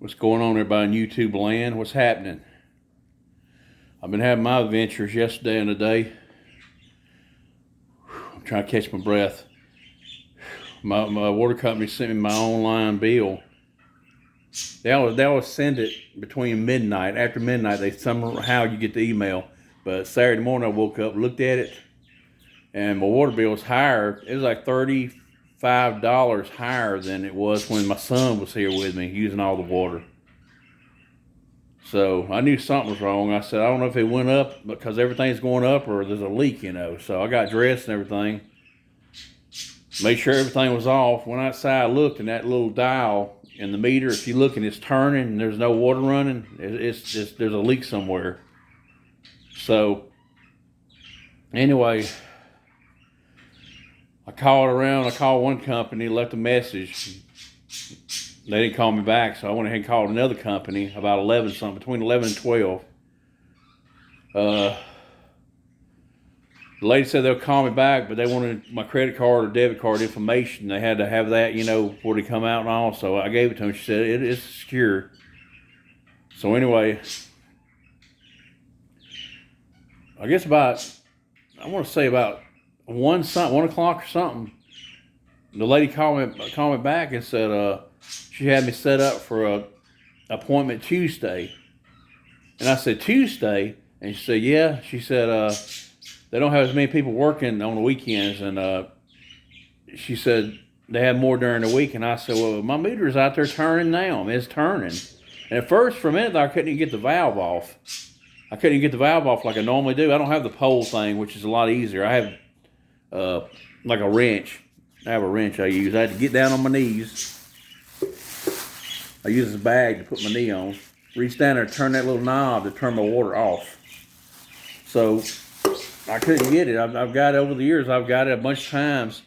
What's going on, everybody in YouTube land? What's happening? I've been having my adventures yesterday and today. I'm trying to catch my breath. My water company sent me my online bill. They always send it between midnight. After midnight, they somehow you get the email. But Saturday morning, I woke up, looked at it, and my water bill was higher. It was like $35 higher than it was when my son was here with me using all the water. So I knew something was wrong. I said, I don't know if it went up because everything's going up or there's a leak, So I got dressed and everything. Made sure everything was off. Went outside, looked, and that little dial in the meter, if you look and it's turning and there's no water running, it's just, there's a leak somewhere. So anyway, I called around. I called one company, left a message. They didn't call me back, so I went ahead and called another company about 11 something, between 11 and 12. The lady said they'll call me back, but they wanted my credit card or debit card information. They had to have that, before they come out and all. So I gave it to them. She said it is secure. So anyway, I guess about 1 o'clock or something, the lady called me back and said she had me set up for a appointment Tuesday. And I said, Tuesday? And she said, yeah. She said, they don't have as many people working on the weekends. And she said, they have more during the week. And I said, well, my meter's out there turning now. It's turning. And at first, for a minute, I couldn't even get the valve off. I couldn't even get the valve off like I normally do. I don't have the pole thing, which is a lot easier. I have like a wrench. I have a wrench I use. I had to get down on my knees. I use this bag to put my knee on. Reach down there and turn that little knob to turn my water off. So I couldn't get it. I've got it over the years. I've got it a bunch of times.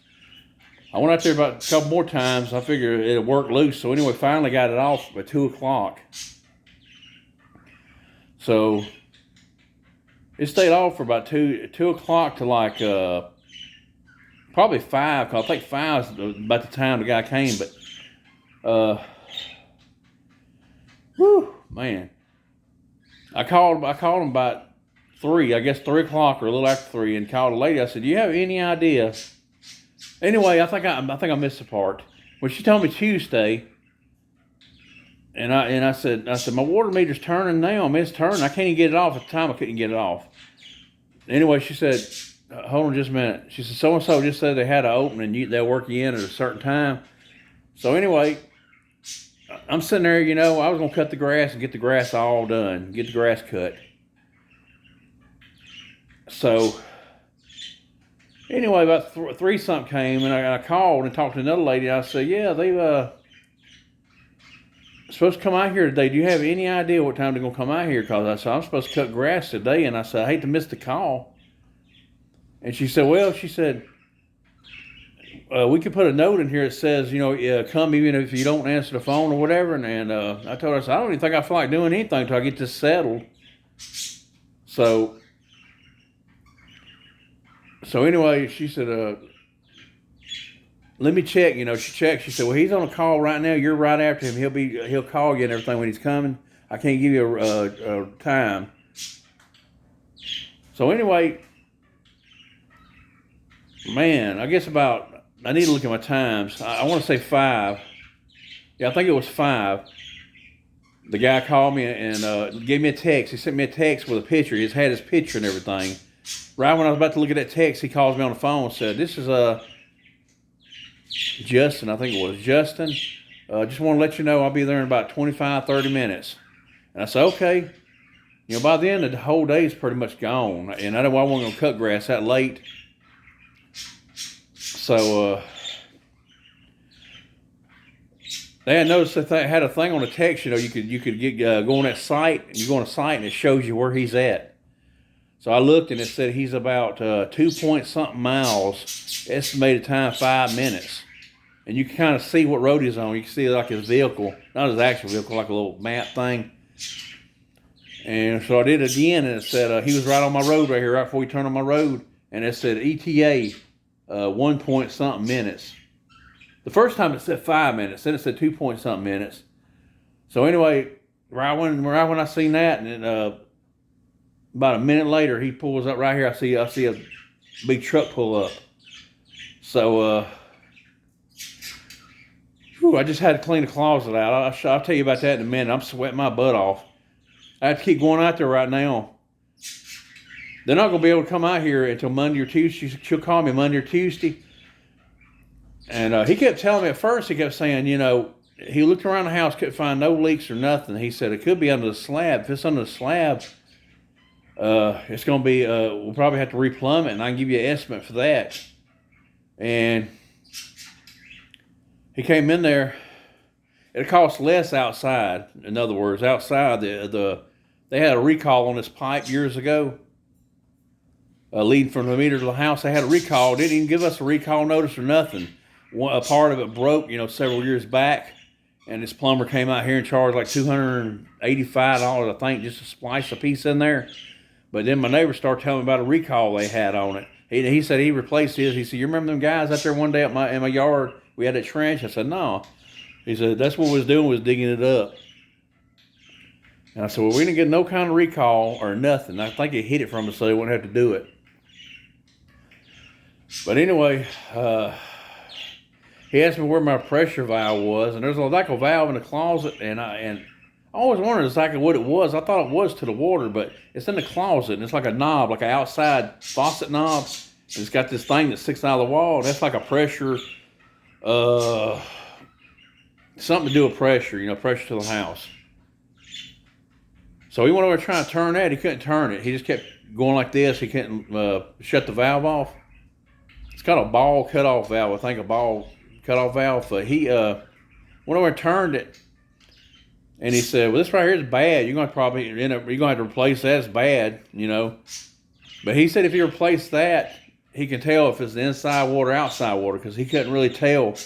I went out there about a couple more times. I figured it'd work loose. So anyway, finally got it off at 2 o'clock. So it stayed off for about 2 o'clock to like probably 5. Cause I think 5 is about the time the guy came. But whew, man. I called him about 3, I guess 3 o'clock or a little after 3, and called a lady. I said, do you have any idea? Anyway, I think I missed the part. When she told me Tuesday, and I said, my water meter's turning now. It's turning. I can't even get it off. At the time, I couldn't get it off. Anyway, she said, hold on just a minute. She said, so-and-so just said they had an opening and they'll work you in at a certain time. So anyway, I'm sitting there, I was going to cut the grass and get the grass all done, get the grass cut. So anyway, about 3 something came, and I called and talked to another lady. I said, yeah, they supposed to come out here today. Do you have any idea what time they're going to come out here? Because I said, I'm supposed to cut grass today. And I said, I hate to miss the call. And she said, we could put a note in here that says, come even if you don't answer the phone or whatever. And I told her, I said, I don't even think I feel like doing anything until I get this settled. So anyway, she said, let me check. She checked. She said, well, he's on a call right now. You're right after him. He'll call you and everything when he's coming. I can't give you a time. So anyway, man, I guess I need to look at my times. I want to say 5. Yeah, I think it was 5. The guy called me and gave me a text. He sent me a text with a picture. He had his picture and everything. Right when I was about to look at that text, he calls me on the phone and said, this is Justin, I think it was. Justin, just want to let you know I'll be there in about 25, 30 minutes. And I said, okay. By the end of the whole day is pretty much gone. And I know I wasn't going to cut grass that late. So they had noticed that they had a thing on the text, you could get go on that site, and you go on a site and it shows you where he's at. So I looked and it said he's about 2-point-something miles, estimated time 5 minutes. And you can kind of see what road he's on. You can see like his vehicle, not his actual vehicle, like a little map thing. And so I did it again, and it said he was right on my road right here, right before we turned on my road. And it said ETA 1-point-something minutes. The first time it said 5 minutes, then it said 2-point-something minutes. So anyway, right when I seen that, and then, about a minute later, he pulls up right here. I see a big truck pull up. So I just had to clean the closet out. I'll tell you about that in a minute. I'm sweating my butt off. I have to keep going out there right now. They're not going to be able to come out here until Monday or Tuesday. She'll call me Monday or Tuesday. And he kept telling me at first, he kept saying, he looked around the house, couldn't find no leaks or nothing. He said it could be under the slab. If it's under the slab, it's going to be, we'll probably have to replumb it, and I can give you an estimate for that. And he came in there. It cost less outside. In other words, outside, they had a recall on this pipe years ago. Leading from the meter to the house, they had a recall. Didn't even give us a recall notice or nothing. A part of it broke, several years back, and this plumber came out here and charged like $285, I think, just to splice a piece in there. But then my neighbor started telling me about a recall they had on it. He said he replaced his. He said, "You remember them guys out there one day in my yard? We had a trench." I said, "No." He said, "That's what we was doing, was digging it up." And I said, "Well, we didn't get no kind of recall or nothing. I think he hid it from us so they wouldn't have to do it." But anyway, he asked me where my pressure valve was, and there's like a valve in the closet, and I always wondered exactly what it was. I thought it was to the water, but it's in the closet, and it's like a knob, like an outside faucet knob. And it's got this thing that sticks out of the wall. That's like a pressure, something to do with pressure, pressure to the house. So he went over trying to turn that. He couldn't turn it. He just kept going like this. He couldn't shut the valve off. It's got a ball cutoff valve. I think a ball cutoff valve. He went over and turned it, and he said, "Well, this right here is bad. You're going to have to replace that. It's bad, But he said if you replace that, he can tell if it's the inside water, outside water, because he couldn't really tell,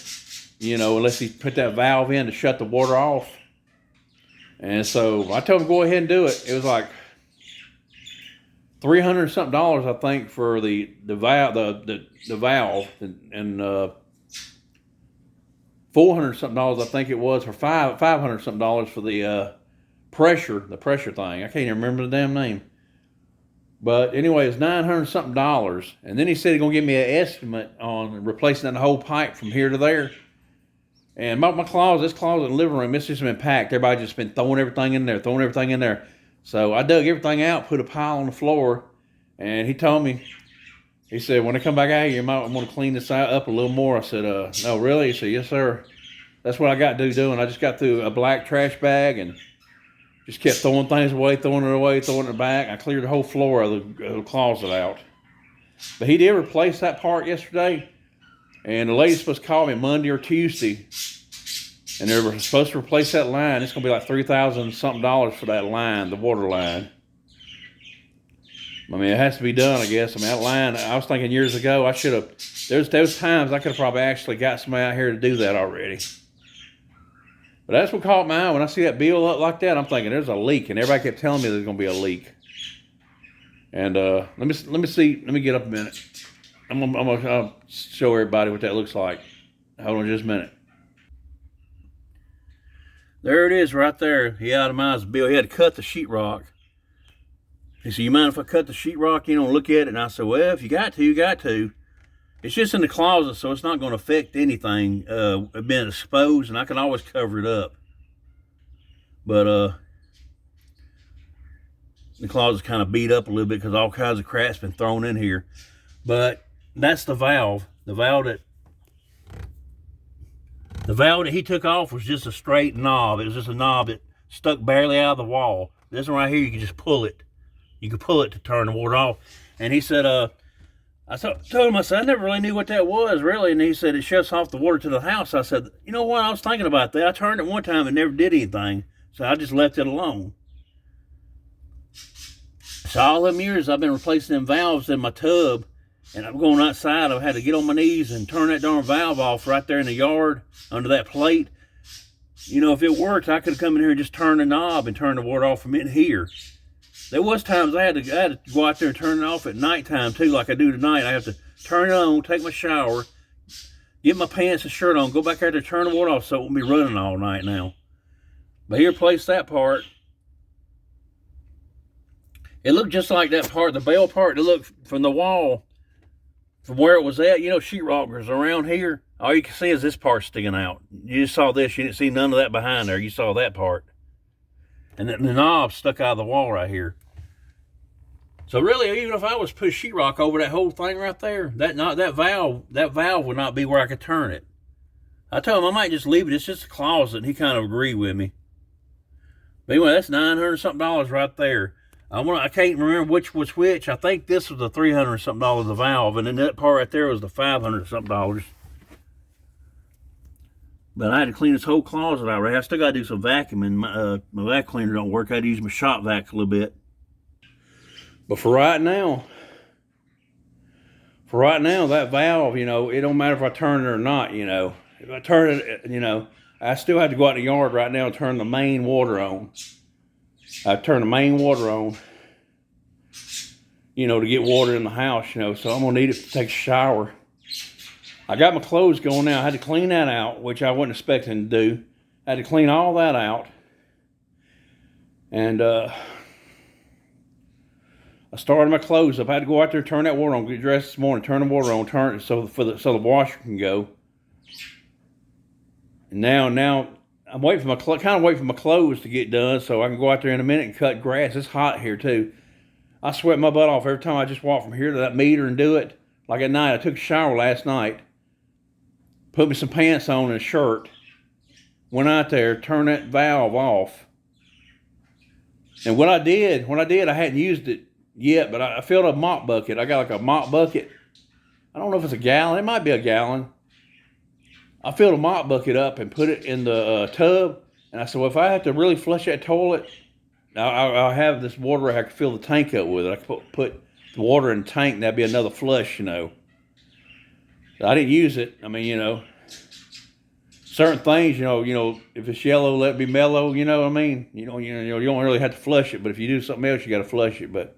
unless he put that valve in to shut the water off. And so I told him go ahead and do it. It was like $300 something, I think, for the valve, the valve, and $400 something, I think it was, for $500 something for the pressure thing. I can't even remember the damn name. But anyway, it's $900 something, and then he said he's gonna give me an estimate on replacing that whole pipe from here to there. And my closet, this closet in the living room, it's just been packed. Everybody just been throwing everything in there. So I dug everything out, put a pile on the floor, and he told me, he said, when I come back out here, you might want to clean this up a little more. I said, no, really? He said, yes, sir. That's what I got to do doing. I just got through a black trash bag and just kept throwing things away, throwing it back. I cleared the whole floor of the closet out. But he did replace that part yesterday, and the lady's supposed to call me Monday or Tuesday, and they were supposed to replace that line. It's going to be like $3,000 something for that line, the water line. I mean, it has to be done, I guess. I mean, that line, I was thinking years ago, I should have, there's times I could have probably actually got somebody out here to do that already. But that's what caught my eye. When I see that bill up like that, I'm thinking there's a leak, and everybody kept telling me there's going to be a leak. And let me get up a minute. I'll show everybody what that looks like. Hold on just a minute. There it is right there. He itemized the bill. He had to cut the sheetrock. He said, "You mind if I cut the sheetrock? Look at it." And I said, "Well, if you got to, you got to. It's just in the closet, so it's not going to affect anything being exposed, and I can always cover it up." But the closet's kind of beat up a little bit because all kinds of crap's been thrown in here. But that's the valve. The valve that he took off was just a straight knob. It was just a knob that stuck barely out of the wall. This one right here, you can just pull it. You can pull it to turn the water off. And he said, I told him, I said, I never really knew what that was, really. And he said, it shuts off the water to the house. I said, you know what? I was thinking about that. I turned it one time and never did anything. So I just left it alone. So all them years I've been replacing them valves in my tub, and I'm going outside. I've had to get on my knees and turn that darn valve off right there in the yard under that plate. If it worked, I could have come in here and just turned the knob and turned the water off from in here. There was times I had to go out there and turn it off at nighttime too, like I do tonight. I have to turn it on, take my shower, get my pants and shirt on, go back out there, turn the water off so it won't be running all night now. But he replaced that part. It looked just like that part, the bell part. It looked from the wall, from where it was at. You know, sheetrockers around here. All you can see is this part sticking out. You just saw this. You didn't see none of that behind there. You saw that part. And then the knob stuck out of the wall right here. So really, even if I was to put sheetrock over that whole thing right there, that valve would not be where I could turn it. I told him I might just leave it. It's just a closet. And he kind of agreed with me. But anyway, that's $900 something right there. I can't remember which was which. I think this was the $300 something the valve, and then that part right there was the $500 something. But I had to clean this whole closet out. Right, I still got to do some vacuuming. My vacuum cleaner don't work. I had to use my shop vac a little bit. But for right now, that valve, you know, it don't matter if I turn it or not. You know, if I turn it, you know, I still have to go out in the yard right now and turn the main water on. I turn the main water on, you know, to get water in the house, you know, so I'm going to need it to take a shower. I got my clothes going now. I had to clean that out, which I wasn't expecting to do. I had to clean all that out. And I started my clothes up. I had to go out there and turn that water on, get dressed this morning, turn the water on, turn it so the washer can go. And now I'm waiting for my clothes to get done so I can go out there in a minute and cut grass. It's hot here too. I sweat my butt off every time I just walk from here to that meter and do it. Like at night, I took a shower last night, put me some pants on and a shirt, went out there, turned that valve off. And what I did, I hadn't used it yet, but I filled a mop bucket. I got like a mop bucket. I don't know if it's a gallon. It might be a gallon. I filled a mop bucket up and put it in the tub. And I said, well, if I have to really flush that toilet, I'll have this water I can fill the tank up with it. I can put the water in the tank and that'd be another flush, you know. I didn't use it. I mean, you know, certain things, you know, if it's yellow, let it be mellow, you know what I mean? You don't really have to flush it, but if you do something else, you got to flush it. But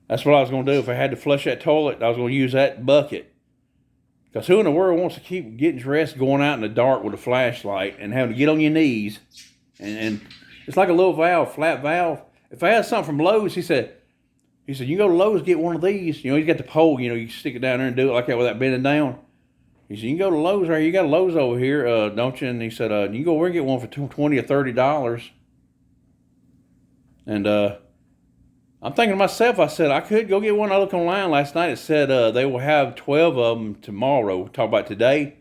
that's what I was going to do. If I had to flush that toilet, I was going to use that bucket. Because who in the world wants to keep getting dressed, going out in the dark with a flashlight and having to get on your knees? And it's like a little valve, flat valve. If I had something from Lowe's, he said, you go to Lowe's, get one of these. You know, he's got the pole, you know, you stick it down there and do it like that without bending down. He said, you can go to Lowe's, or you got a Lowe's over here, don't you? And he said, you can go over and get one for $20 or $30. And I'm thinking to myself, I said, I could go get one. I looked online last night. It said they will have 12 of them tomorrow. Talk about today.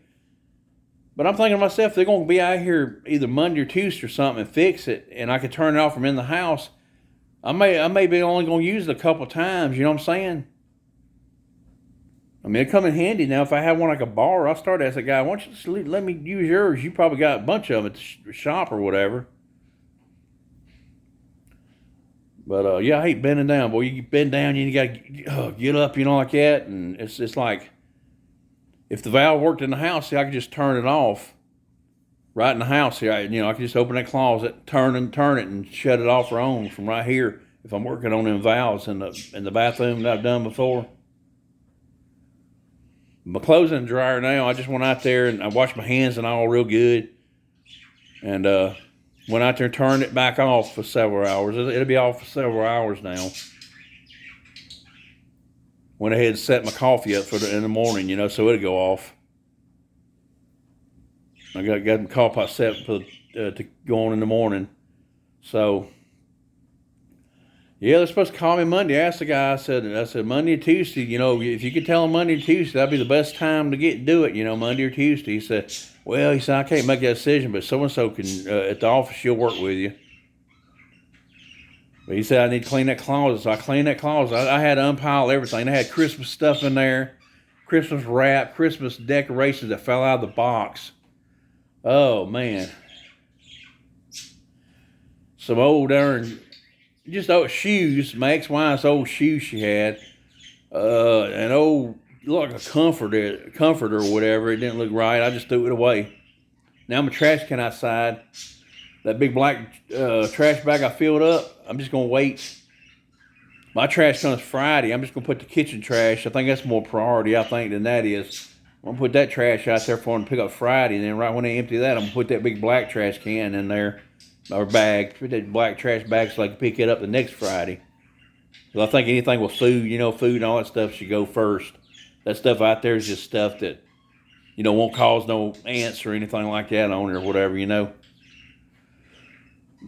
But I'm thinking to myself, they're going to be out here either Monday or Tuesday or something and fix it, and I could turn it off from in the house. I may be only going to use it a couple times, you know what I'm saying? I mean, it come in handy now. If I have one like a bar, I'll start asking the guy, why don't you just let me use yours? You probably got a bunch of them at the shop or whatever. But yeah, I hate bending down, boy. You bend down, you got to get up, you know, like that. And it's like, if the valve worked in the house, see, I could just turn it off right in the house here. I could just open that closet, turn it, and shut it off or on from right here if I'm working on them valves in the bathroom that I've done before. My clothes in the dryer now. I just went out there and I washed my hands and all real good. And went out there and turned it back off for several hours. It'll be off for several hours now. Went ahead and set my coffee up in the morning, you know, so it'll go off. I got my coffee pot set to go on in the morning. So, yeah, they're supposed to call me Monday. I asked the guy, I said Monday or Tuesday, you know, if you could tell them Monday or Tuesday, that'd be the best time to do it, you know, Monday or Tuesday. He said, I can't make that decision, but so-and-so can, at the office, she'll work with you. But he said I need to clean that closet, so I cleaned that closet. I had to unpile everything. They had Christmas stuff in there, Christmas wrap, Christmas decorations that fell out of the box. Oh, man. Some old just old shoes, my ex-wife's old shoes she had. An old, like a comforter or whatever. It didn't look right. I just threw it away. Now my trash can outside. That big black trash bag I filled up, I'm just going to wait. My trash comes Friday. I'm just going to put the kitchen trash. I think that's more priority, than that is. I'm going to put that trash out there for them to pick up Friday. And then right when they empty that, I'm going to put that big black trash can in there. or bags. We did black trash bags so I could pick it up the next Friday. So I think anything with food, food and all that stuff should go first. That stuff out there is just stuff that, won't cause no ants or anything like that on it or whatever.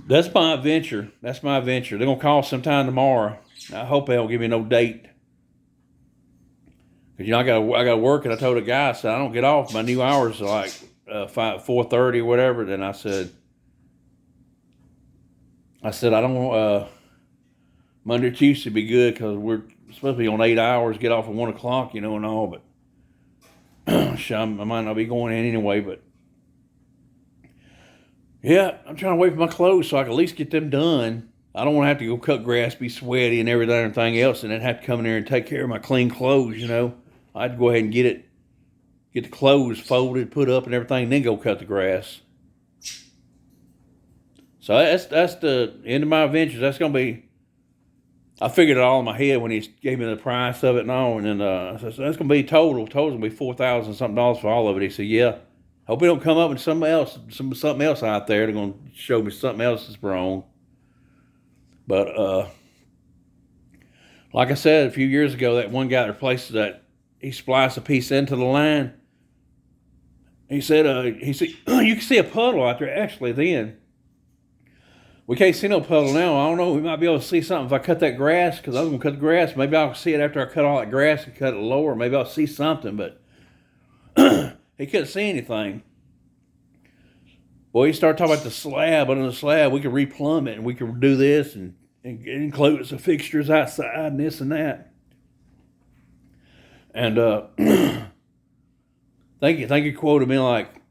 That's my adventure. They're going to call sometime tomorrow. I hope they don't give me no date. Because, I got to work, and I told the guy, I said, I don't get off. My new hours are like 4:30 or whatever. Then I said, I don't want, Monday or Tuesday be good because we're supposed to be on 8 hours, get off at 1 o'clock, and all, but I might not be going in anyway, but yeah, I'm trying to wait for my clothes so I can at least get them done. I don't want to have to go cut grass, be sweaty and everything else, and then have to come in there and take care of my clean clothes, I'd go ahead and get the clothes folded, put up and everything, then go cut the grass. So that's the end of my adventures. That's going to be, I figured it all in my head when he gave me the price of it and all, and then I said, so that's going to be total's going to be $4,000 something for all of it. He said, yeah. Hope we don't come up with something else out there. They're going to show me something else that's wrong. But like I said a few years ago, that one guy that replaced that, he spliced a piece into the line. He said, you can see a puddle out there. Actually, then we can't see no puddle now. I don't know. We might be able to see something if I cut that grass, because I was going to cut the grass. Maybe I'll see it after I cut all that grass and cut it lower. Maybe I'll see something, but he couldn't see anything. Boy, he started talking about the slab. Under the slab, we could replumb it, and we could do this, and include some fixtures outside and this and that. And think he quoted me like,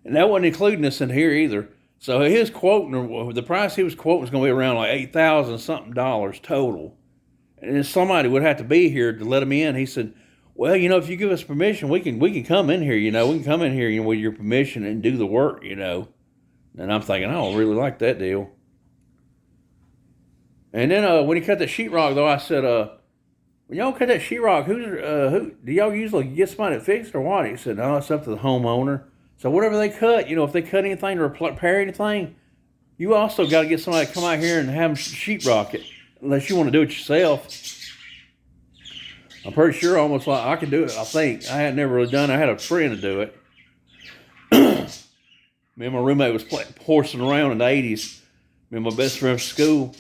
and that wasn't including this in here either. So his quote, the price he was quoting was going to be around like $8,000 something total. And somebody would have to be here to let him in. He said, well, if you give us permission, we can come in here, we can come in here, with your permission and do the work, And I'm thinking, I don't really like that deal. And then when he cut the sheetrock, though, I said, when y'all cut that sheetrock, who do y'all usually get somebody to fix it or what? He said, no, it's up to the homeowner. So whatever they cut, if they cut anything to repair anything, you also got to get somebody to come out here and have them sheetrock it, unless you want to do it yourself. I'm pretty sure almost like I can do it, I think. I had never really done it. I had a friend to do it. Me and my roommate was horsing around in the 80s. Me and my best friend from school.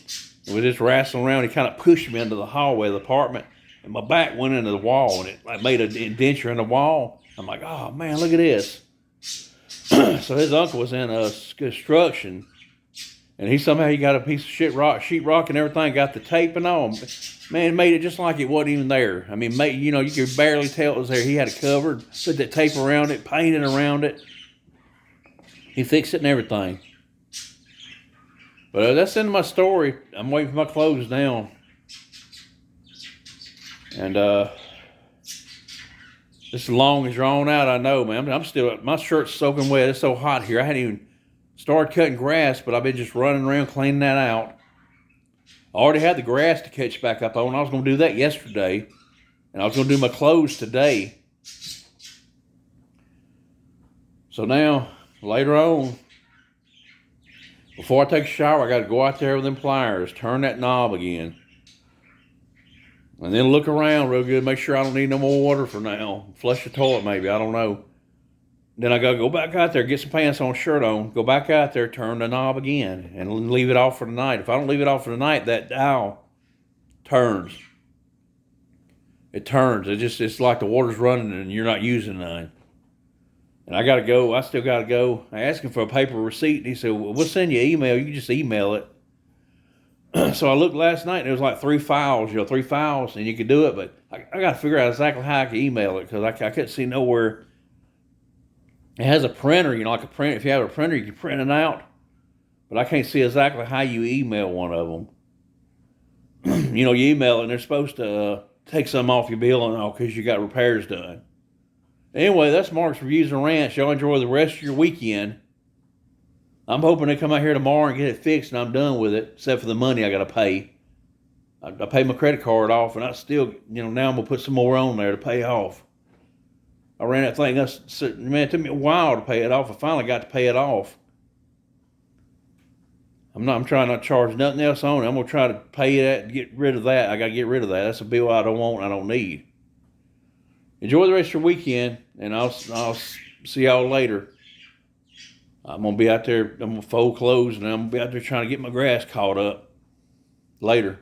And we just wrestling around. He kind of pushed me into the hallway of the apartment. And my back went into the wall. And it made an indenture in the wall. I'm like, oh, man, look at this. So his uncle was in construction. And he got a piece of sheetrock and everything. Got the tape and all. Man, made it just like it wasn't even there. I mean, you could barely tell it was there. He had it covered, put that tape around it, painted around it. He fixed it and everything. But that's the end of my story. I'm waiting for my clothes down. And this is long and drawn out, I know, man. I'm still, my shirt's soaking wet. It's so hot here. I hadn't even started cutting grass, but I've been just running around cleaning that out. I already had the grass to catch back up on. I was going to do that yesterday. And I was going to do my clothes today. So now, later on, before I take a shower, I got to go out there with them pliers, turn that knob again. And then look around real good, make sure I don't need no more water for now. Flush the toilet maybe, I don't know. Then I got to go back out there, get some pants on, shirt on, go back out there, turn the knob again, and leave it off for the night. If I don't leave it off for the night, that dial turns. It turns. It's like the water's running and you're not using none. And I got to go. I still got to go. I asked him for a paper receipt. And he said, well, we'll send you an email. You can just email it. So I looked last night, and it was like 3 files, 3 files, and you could do it. But I got to figure out exactly how I can email it, because I couldn't see nowhere. It has a printer, like a print. If you have a printer, you can print it out. But I can't see exactly how you email one of them. You email it, and they're supposed to take some off your bill and all because you got repairs done. Anyway, that's Mark's Reviews and Rants. Y'all enjoy the rest of your weekend. I'm hoping they come out here tomorrow and get it fixed, and I'm done with it, except for the money I got to pay. I paid my credit card off, and I still, now I'm going to put some more on there to pay off. I ran that thing, man, it took me a while to pay it off. I finally got to pay it off. I'm trying not to charge nothing else on it. I'm gonna try to pay that and get rid of that. I gotta get rid of that. That's a bill I don't want. I don't need. Enjoy the rest of your weekend, and I'll see y'all later. I'm gonna be out there. I'm gonna fold clothes, and I'm gonna be out there trying to get my grass caught up. Later.